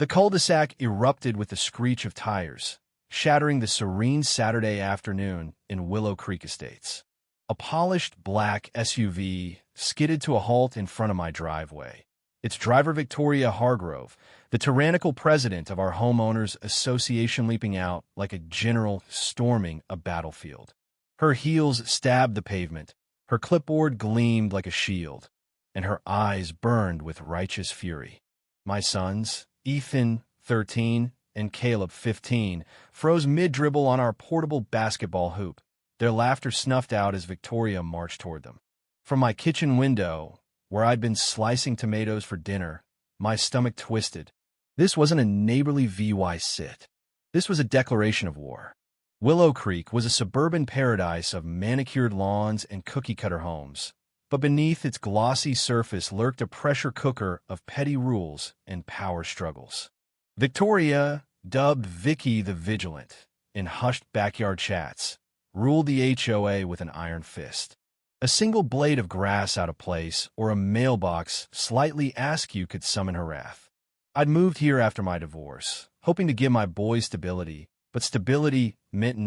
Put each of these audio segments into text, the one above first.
The cul-de-sac erupted with the screech of tires, shattering the serene Saturday afternoon in Willow Creek Estates. A polished black SUV skidded to a halt in front of my driveway. Its driver, Victoria Hargrove, the tyrannical president of our homeowners association, leaping out like a general storming a battlefield. Her heels stabbed the pavement, her clipboard gleamed like a shield, and her eyes burned with righteous fury. My sons, Ethan, 13, and Caleb, 15, froze mid-dribble on our portable basketball hoop, their laughter snuffed out as Victoria marched toward them. From my kitchen window, where I'd been slicing tomatoes for dinner, my stomach twisted. This wasn't a neighborly VY sit. This was a declaration of war. Willow Creek was a suburban paradise of manicured lawns and cookie-cutter homes, but beneath its glossy surface lurked a pressure cooker of petty rules and power struggles. Victoria, dubbed Vicky the Vigilant, in hushed backyard chats, ruled the HOA with an iron fist. A single blade of grass out of place or a mailbox slightly askew could summon her wrath. I'd moved here after my divorce, hoping to give my boys stability, but stability meant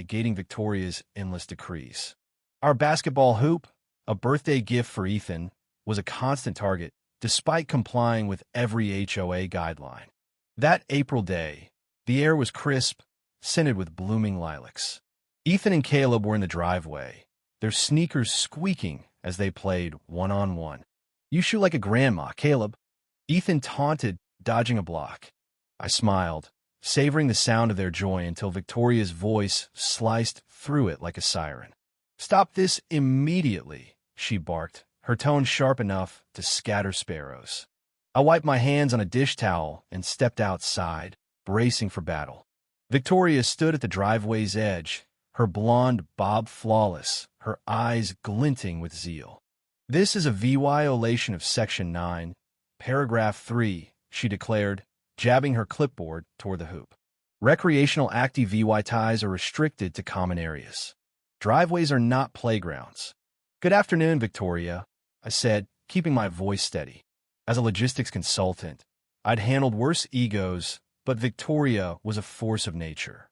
gating Victoria's endless decrees. Our basketball hoop, a birthday gift for Ethan, was a constant target, despite complying with every HOA guideline. That April day, the air was crisp, scented with blooming lilacs. Ethan and Caleb were in the driveway, their sneakers squeaking as they played one-on-one. "You shoot like a grandma, Caleb," Ethan taunted, dodging a block. I smiled, savoring the sound of their joy until Victoria's voice sliced through it like a siren. "Stop this immediately," she barked, her tone sharp enough to scatter sparrows. I wiped my hands on a dish towel and stepped outside, bracing for battle. Victoria stood at the driveway's edge, her blonde bob flawless, her eyes glinting with zeal. "This is a violation of Section 9, Paragraph 3, she declared, jabbing her clipboard toward the hoop. Recreational active VY ties are restricted to common areas. Driveways are not playgrounds. "Good afternoon, Victoria," I said, keeping my voice steady. As a logistics consultant, I'd handled worse egos, but Victoria was a force of nature.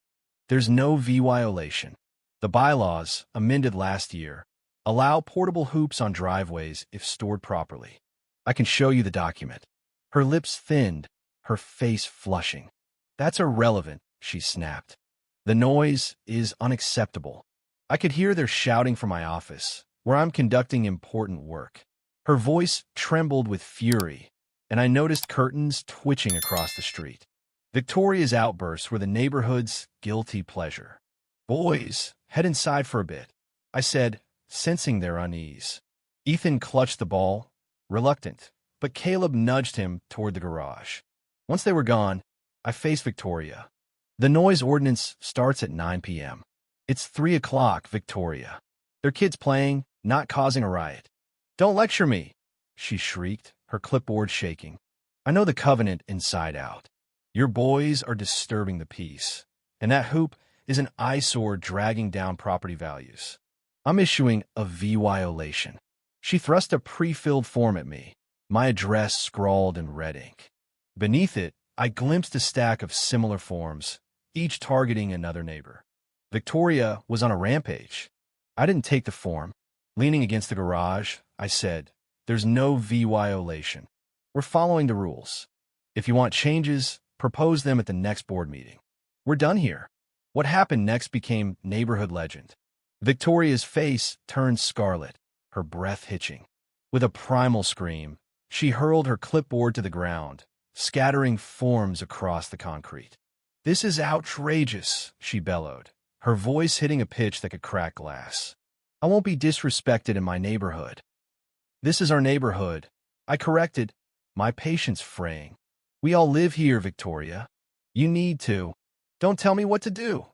"There's no violation. The bylaws, amended last year, allow portable hoops on driveways if stored properly. I can show you the document." Her lips thinned, her face flushing. "That's irrelevant," she snapped. "The noise is unacceptable." I could hear their shouting from my office, where I'm conducting important work. Her voice trembled with fury, and I noticed curtains twitching across the street. Victoria's outbursts were the neighborhood's guilty pleasure. "Boys, head inside for a bit," I said, sensing their unease. Ethan clutched the ball, reluctant, but Caleb nudged him toward the garage. Once they were gone, I faced Victoria. "The noise ordinance starts at 9 p.m. It's 3 o'clock, Victoria. They're kids playing, not causing a riot." "Don't lecture me," she shrieked, her clipboard shaking. "I know the covenant inside out. Your boys are disturbing the peace, and that hoop is an eyesore dragging down property values. I'm issuing a violation." She thrust a pre-filled form at me, my address scrawled in red ink. Beneath it, I glimpsed a stack of similar forms, each targeting another neighbor. Victoria was on a rampage. I didn't take the form. Leaning against the garage, I said, "There's no violation. We're following the rules. If you want changes, propose them at the next board meeting. We're done here." What happened next became neighborhood legend. Victoria's face turned scarlet, her breath hitching. With a primal scream, she hurled her clipboard to the ground, scattering forms across the concrete. "This is outrageous," she bellowed, her voice hitting a pitch that could crack glass. "I won't be disrespected in my neighborhood." "This is our neighborhood," I corrected, my patience fraying. "We all live here, Victoria. You need to." "Don't tell me what to do,"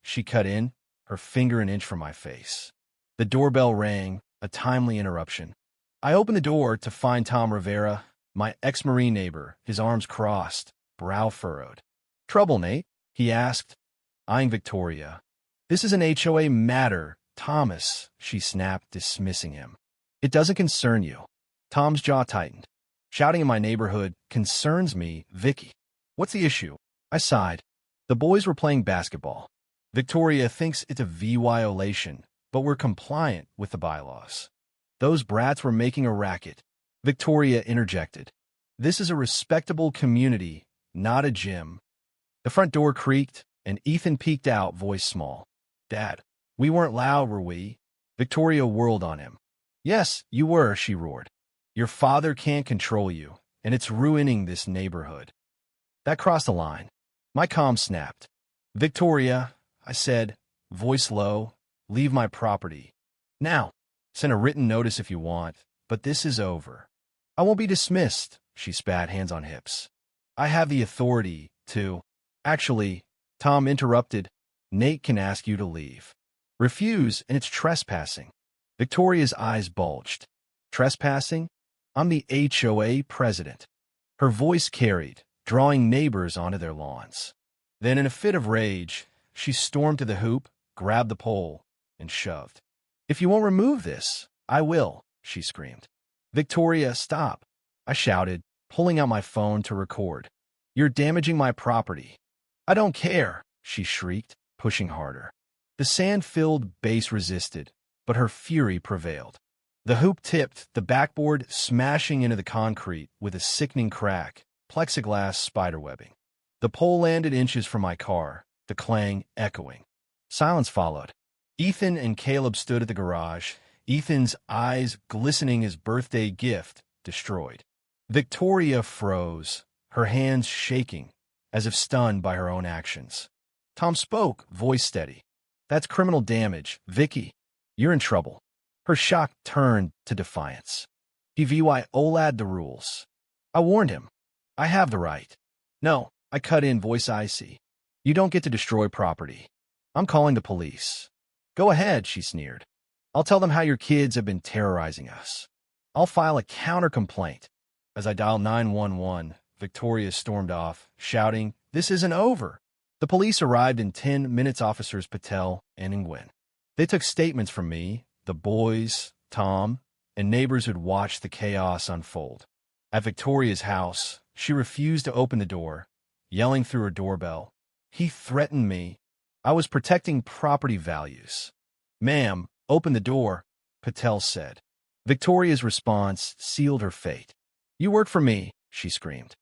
she cut in, her finger an inch from my face. The doorbell rang, a timely interruption. I opened the door to find Tom Rivera, my ex-Marine neighbor, his arms crossed, brow furrowed. "Trouble, Nate?" he asked, eyeing Victoria. "This is an HOA matter, Thomas," she snapped, dismissing him. "It doesn't concern you." Tom's jaw tightened. Shouting in my neighborhood concerns me, Vicky. What's the issue? I sighed. The boys were playing basketball. Victoria thinks it's a violation, but we're compliant with the bylaws. Those brats were making a racket. Victoria interjected. This is a respectable community, not a gym. The front door creaked, and Ethan peeked out, voice small. Dad, we weren't loud, were we? Victoria whirled on him. Yes, you were, she roared. Your father can't control you, and it's ruining this neighborhood. That crossed the line. My comm snapped. Victoria, I said, voice low, leave my property. Now, send a written notice if you want, but this is over. I won't be dismissed, she spat, hands on hips. I have the authority to. Actually, Tom interrupted, Nate can ask you to leave. Refuse, and it's trespassing. Victoria's eyes bulged. Trespassing? I'm the HOA president. Her voice carried, drawing neighbors onto their lawns. Then, in a fit of rage, she stormed to the hoop, grabbed the pole, and shoved. If you won't remove this, I will, she screamed. Victoria, stop, I shouted, pulling out my phone to record. You're damaging my property. I don't care, she shrieked, pushing harder. The sand-filled base resisted, but her fury prevailed. The hoop tipped, the backboard smashing into the concrete with a sickening crack, plexiglass spiderwebbing. The pole landed inches from my car, the clang echoing. Silence followed. Ethan and Caleb stood at the garage, Ethan's eyes glistening, his birthday gift destroyed. Victoria froze, her hands shaking, as if stunned by her own actions. Tom spoke, voice steady. That's criminal damage, Vicky. You're in trouble. Her shock turned to defiance. Violad the rules. I warned him. I have the right. No, I cut in, voice icy. You don't get to destroy property. I'm calling the police. Go ahead, she sneered. I'll tell them how your kids have been terrorizing us. I'll file a counter-complaint. As I dialed 911, Victoria stormed off, shouting, This isn't over. The police arrived in 10 minutes, Officers Patel and Nguyen. They took statements from me, the boys, Tom, and neighbors who'd watched the chaos unfold. At Victoria's house, she refused to open the door, yelling through her doorbell. He threatened me. I was protecting property values. Ma'am, open the door, Patel said. Victoria's response sealed her fate. You work for me, she screamed.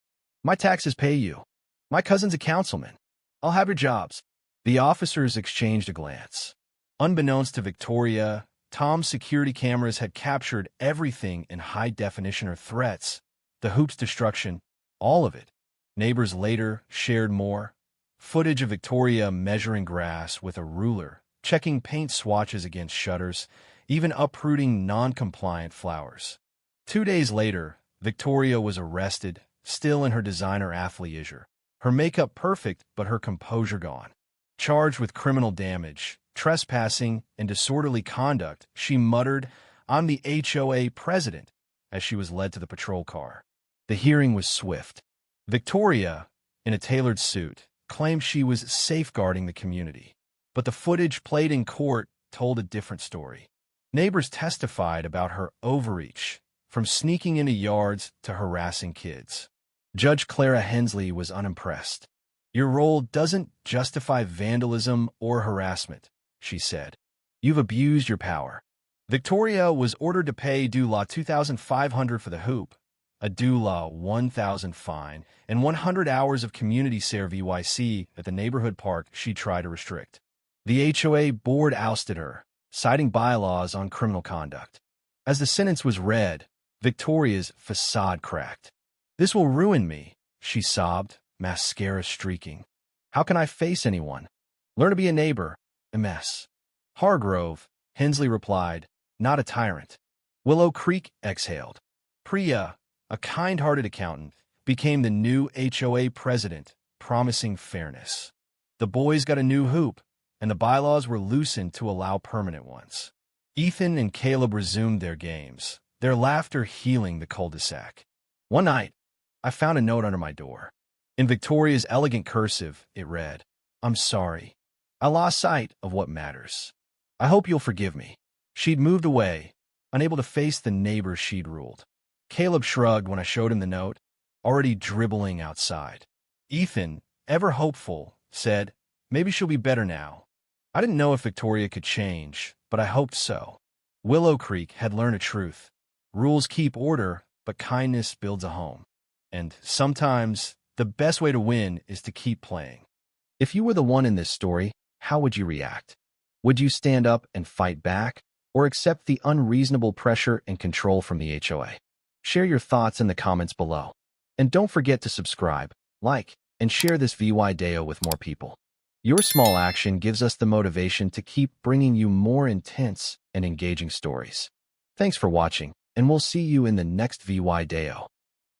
My taxes pay you. My cousin's a councilman. I'll have your jobs. The officers exchanged a glance. Unbeknownst to Victoria, Tom's security cameras had captured everything in high definition. Her threats, the hoop's destruction, all of it. Neighbors later shared more. Footage of Victoria measuring grass with a ruler, checking paint swatches against shutters, even uprooting non-compliant flowers. 2 days later, Victoria was arrested, still in her designer athleisure. Her makeup perfect, but her composure gone. Charged with criminal damage, trespassing, and disorderly conduct, she muttered, I'm the HOA president, as she was led to the patrol car. The hearing was swift. Victoria, in a tailored suit, claimed she was safeguarding the community. But the footage played in court told a different story. Neighbors testified about her overreach, from sneaking into yards to harassing kids. Judge Clara Hensley was unimpressed. Your role doesn't justify vandalism or harassment, she said. You've abused your power. Victoria was ordered to pay $2,500 for the hoop, a $1,000 fine, and 100 hours of community service at the neighborhood park she tried to restrict. The HOA board ousted her, citing bylaws on criminal conduct. As the sentence was read, Victoria's facade cracked. This will ruin me, she sobbed, mascara streaking. How can I face anyone? Learn to be a neighbor, MS. Hargrove, Hensley replied, not a tyrant. Willow Creek exhaled. Priya, a kind-hearted accountant, became the new HOA president, promising fairness. The boys got a new hoop, and the bylaws were loosened to allow permanent ones. Ethan and Caleb resumed their games, their laughter healing the cul-de-sac. One night, I found a note under my door. In Victoria's elegant cursive, it read, I'm sorry. I lost sight of what matters. I hope you'll forgive me. She'd moved away, unable to face the neighbor she'd ruled. Caleb shrugged when I showed him the note, already dribbling outside. Ethan, ever hopeful, said, maybe she'll be better now. I didn't know if Victoria could change, but I hoped so. Willow Creek had learned a truth. Rules keep order, but kindness builds a home. And sometimes, the best way to win is to keep playing. If you were the one in this story, how would you react? Would you stand up and fight back, or accept the unreasonable pressure and control from the HOA? Share your thoughts in the comments below. And don't forget to subscribe, like, and share this video with more people. Your small action gives us the motivation to keep bringing you more intense and engaging stories. Thanks for watching, and we'll see you in the next video.